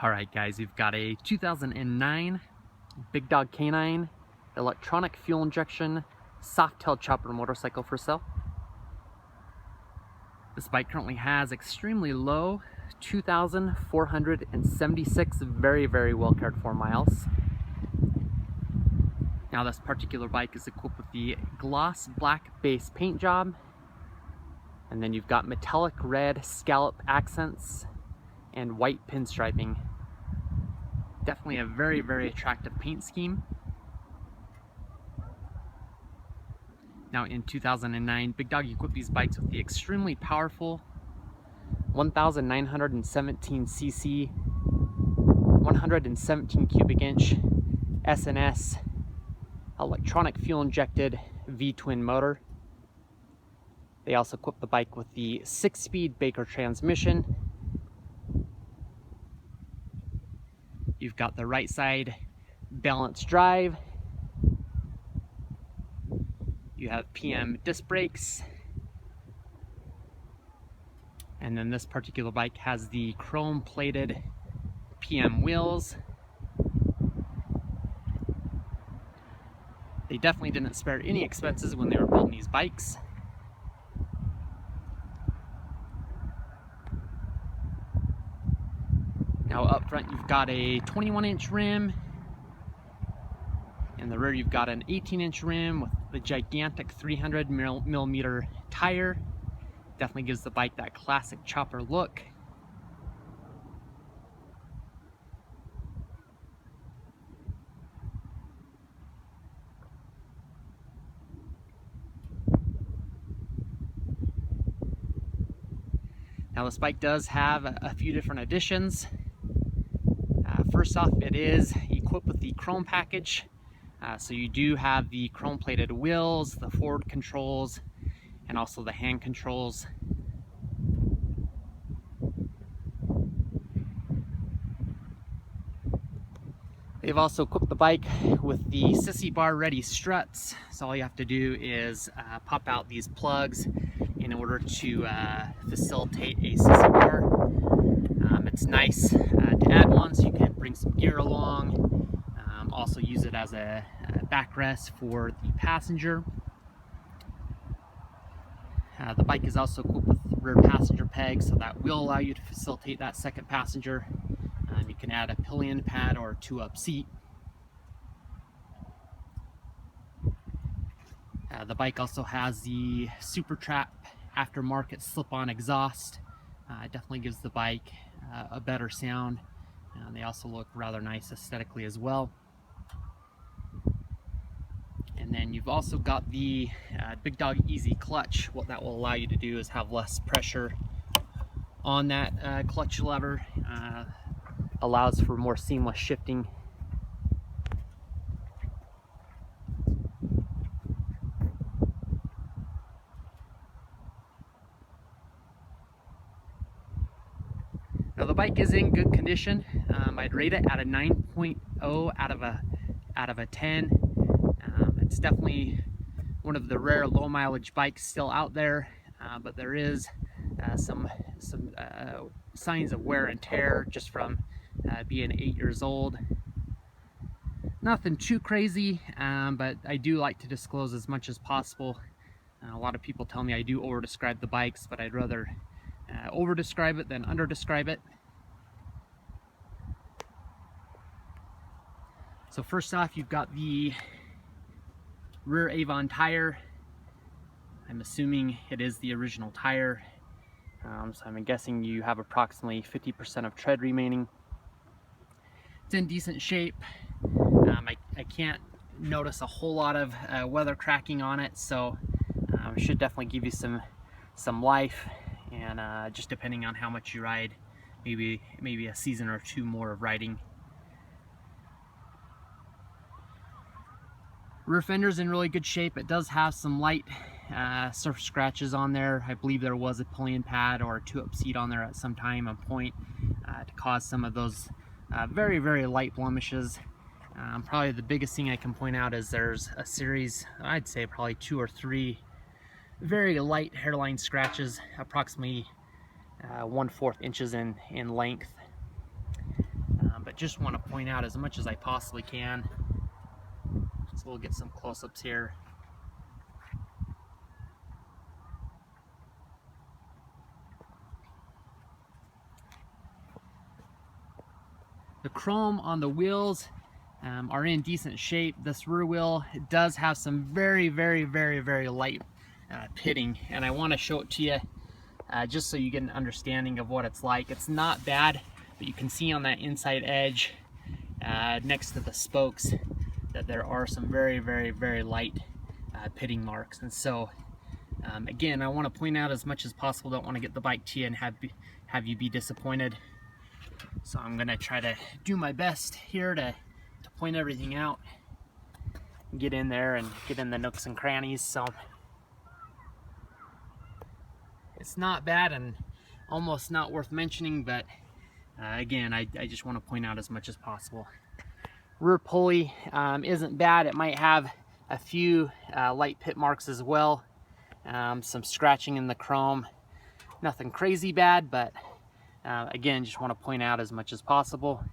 Alright guys, we've got a 2009 Big Dog Canine electronic fuel injection Softail chopper motorcycle for sale. This bike currently has extremely low 2,476 very well cared for miles. Now this particular bike is equipped with the gloss black base paint job, and then you've got metallic red scallop accents and white pinstriping. Definitely a very attractive paint scheme. Now in 2009, Big Dog equipped these bikes with the extremely powerful 1917cc 117 cubic inch SNS electronic fuel injected V-twin motor. They also equipped the bike with the 6-speed Baker transmission. You've got the right side balanced drive. You have PM disc brakes. And then this particular bike has the chrome plated PM wheels. They definitely didn't spare any expenses when they were building these bikes. Now up front you've got a 21-inch rim. In the rear you've got an 18-inch rim with the gigantic 300 millimeter tire. Definitely gives the bike that classic chopper look. Now this bike does have a few different additions. First off, it is equipped with the chrome package. So you do have the chrome plated wheels, the forward controls, and also the hand controls. They've also equipped the bike with the sissy bar ready struts. So all you have to do is pop out these plugs in order to facilitate a sissy bar. It's nice to add one so you can bring some gear along. Also use it as a backrest for the passenger. The bike is also equipped with rear passenger pegs, so that will allow you to facilitate that second passenger. You can add a pillion pad or a 2-up seat. The bike also has the Super Trap aftermarket slip-on exhaust. It definitely gives the bike a better sound. They also look rather nice aesthetically as well. And then you've also got the Big Dog Easy clutch. What that will allow you to do is have less pressure on that clutch lever. Allows for more seamless shifting. Now the bike is in good condition. I'd rate it at a 9.0 out of a 10. It's definitely one of the rare low mileage bikes still out there, but there is some signs of wear and tear just from being 8 years old. Nothing too crazy, but I do like to disclose as much as possible. A lot of people tell me I do over describe the bikes, but I'd rather over describe it than under describe it. So first off, you've got the rear Avon tire. I'm assuming it is the original tire, so I'm guessing you have approximately 50% of tread remaining. It's in decent shape. I can't notice a whole lot of weather cracking on it, so it should definitely give you some life, and just depending on how much you ride, maybe a season or two more of riding. Rear fender's in really good shape. It does have some light surface scratches on there. I believe there was a pillion pad or a 2-up seat on there at some time and point to cause some of those very light blemishes. Probably the biggest thing I can point out is there's a series, I'd say probably 2 or 3 very light hairline scratches, approximately 1/4 inches in length. just want to point out as much as I possibly can. So we'll get some close-ups here. The chrome on the wheels are in decent shape. This rear wheel, it does have some very light pitting, and I want to show it to you just so you get an understanding of what it's like. It's not bad, but you can see on that inside edge next to the spokes that there are some very light pitting marks. And so again, I want to point out as much as possible. Don't want to get the bike to you and have you be disappointed. So I'm gonna try to do my best here to point everything out, get in there and get in the nooks and crannies. So it's not bad and almost not worth mentioning, but again, I just want to point out as much as possible. Rear pulley isn't bad. It might have a few light pit marks as well, some scratching in the chrome. Nothing crazy bad, but again, just want to point out as much as possible.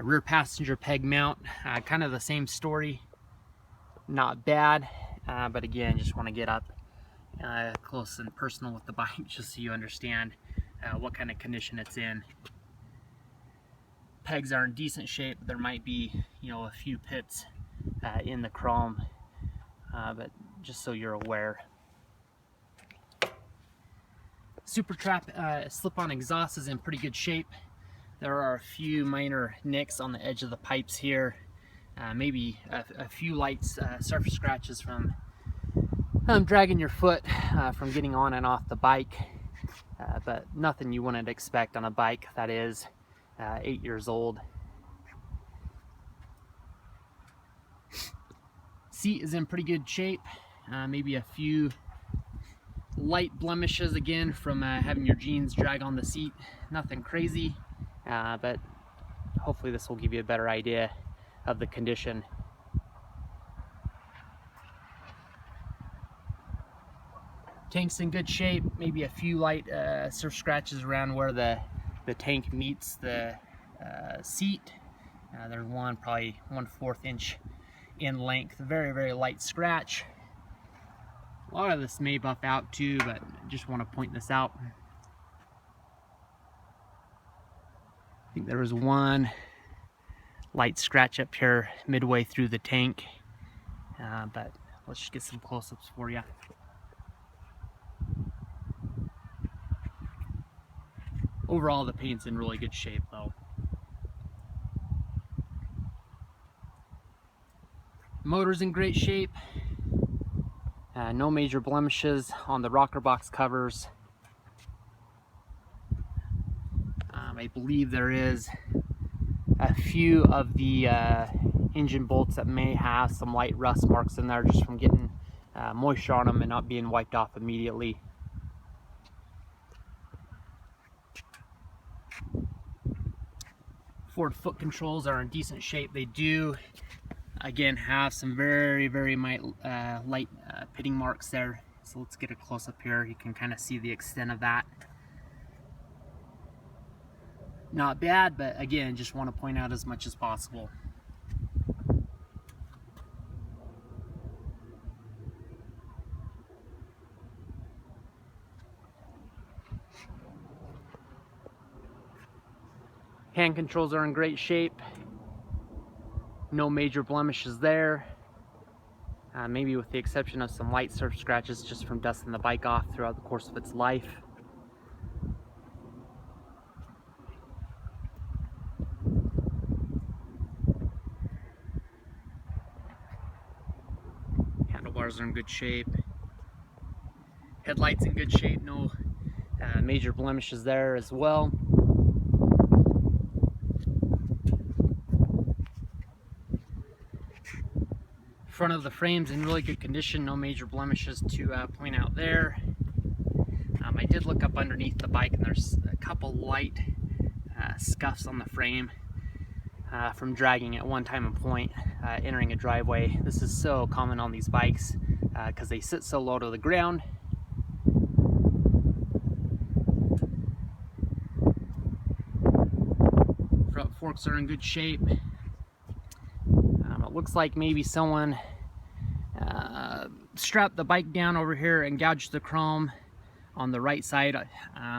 Rear passenger peg mount, kind of the same story. Not bad, but again, just want to get up close and personal with the bike just so you understand what kind of condition it's in. Pegs are in decent shape. There might be, you know, a few pits in the chrome, but just so you're aware. Super Trap slip-on exhaust is in pretty good shape. There are a few minor nicks on the edge of the pipes here. Maybe a few light surface scratches from dragging your foot from getting on and off the bike, but nothing you wouldn't expect on a bike that is 8 years old. Seat is in pretty good shape. Maybe a few light blemishes again from having your jeans drag on the seat. Nothing crazy, but hopefully this will give you a better idea of the condition. Tank's in good shape. Maybe a few light surf scratches around where the tank meets the seat. There's one probably 1/4 inch in length, very light scratch. A lot of this may buff out too, but I just want to point this out. I think there was one light scratch up here midway through the tank, but let's just get some close-ups for you. Overall, the paint's in really good shape though. Motor's in great shape. No major blemishes on the rocker box covers. I believe there is a few of the engine bolts that may have some light rust marks in there just from getting moisture on them and not being wiped off immediately. Forward foot controls are in decent shape. They do, again, have some very light pitting marks there. So let's get a close up here. You can kind of see the extent of that. Not bad, but again, just want to point out as much as possible. Hand controls are in great shape. No major blemishes there. Maybe with the exception of some light surf scratches just from dusting the bike off throughout the course of its life. Handlebars are in good shape. Headlights in good shape. No major blemishes there as well. Front of the frame's in really good condition, no major blemishes to point out there. I did look up underneath the bike and there's a couple light scuffs on the frame from dragging at one time and point entering a driveway. This is so common on these bikes because they sit so low to the ground. forks are in good shape. It looks like maybe someone strapped the bike down over here and gouged the chrome on the right side.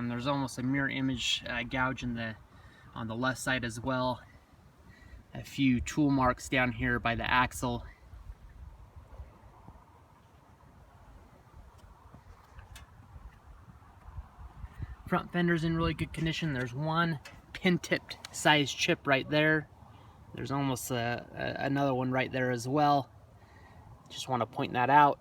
There's almost a mirror image gouge on the left side as well. A few tool marks down here by the axle. Front fender's in really good condition. There's one pin-tipped size chip right there. There's almost another one right there as well. Just want to point that out.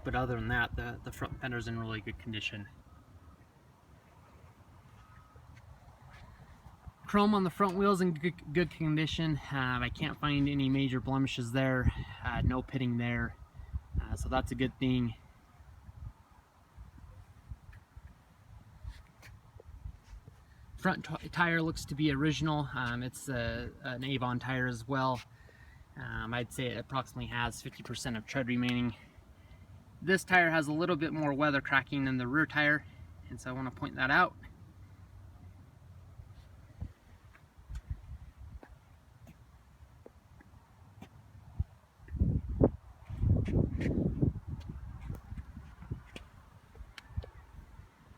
But other than that, the front fender's in really good condition. Chrome on the front wheels in good condition. I can't find any major blemishes there. No pitting there. So that's a good thing. Front tire looks to be original. It's an Avon tire as well. I'd say it approximately has 50% of tread remaining. This tire has a little bit more weather cracking than the rear tire, and so I want to point that out.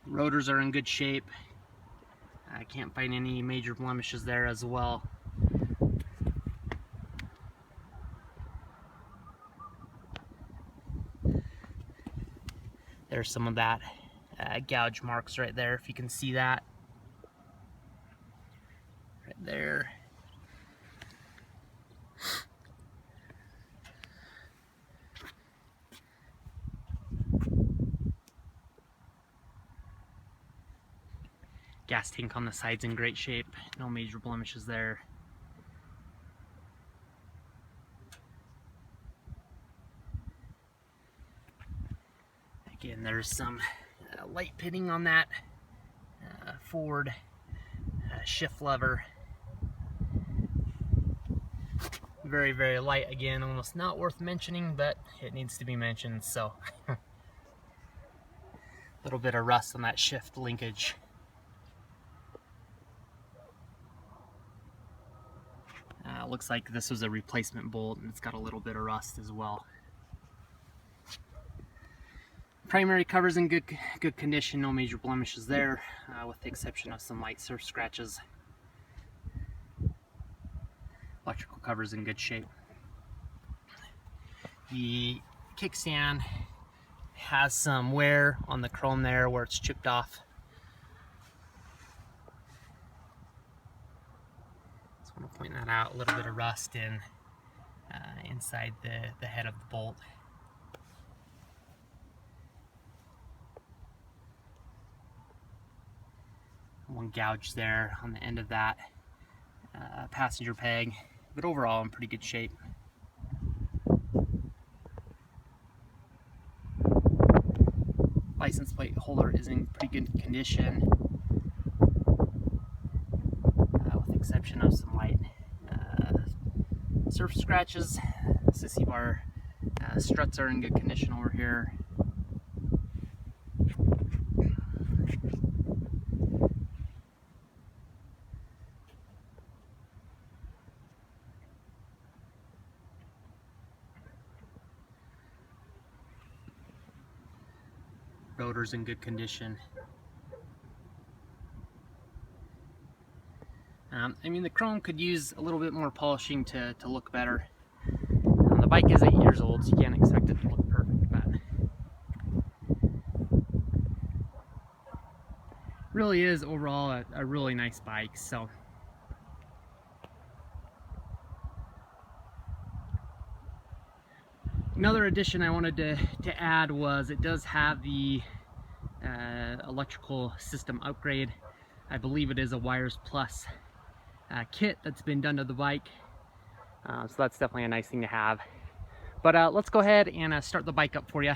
Rotors are in good shape. I can't find any major blemishes there as well. There's some of that gouge marks right there, if you can see that. Right there. Gas tank on the side's in great shape. No major blemishes there. Again, there's some light pitting on that forward shift lever. Very, very light. Again, almost not worth mentioning, but it needs to be mentioned, so. A little bit of rust on that shift linkage. Looks like this was a replacement bolt, and it's got a little bit of rust as well. Primary cover's in good condition, no major blemishes there, with the exception of some light surf scratches. Electrical cover's in good shape. The kickstand has some wear on the chrome there where it's chipped off. Just want to point that out. A little bit of rust inside the head of the bolt. One gouge there on the end of that passenger peg, but overall in pretty good shape. License plate holder is in pretty good condition, with the exception of some light surf scratches. Sissy bar struts are in good condition over here. Rotor's in good condition. I mean, the chrome could use a little bit more polishing to look better. The bike is 8 years old, so you can't expect it to look perfect, but really is overall a really nice bike. So another addition I wanted to add was it does have the electrical system upgrade. I believe it is a Wires Plus kit that's been done to the bike, so that's definitely a nice thing to have. But let's go ahead and start the bike up for you.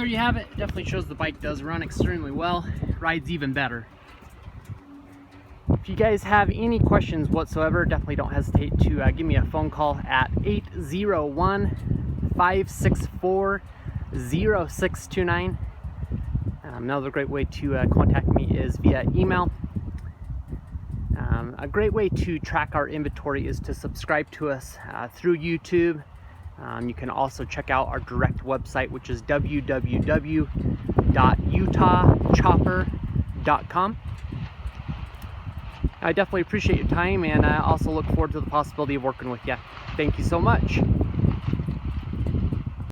you have it. Definitely shows the bike does run extremely well, rides even better. If you guys have any questions whatsoever, definitely don't hesitate to give me a phone call at 801-564-0629. Another great way to contact me is via email. A great way to track our inventory is to subscribe to us through YouTube. You can also check out our direct website, which is www.utahchopper.com. I definitely appreciate your time, and I also look forward to the possibility of working with you. Thank you so much.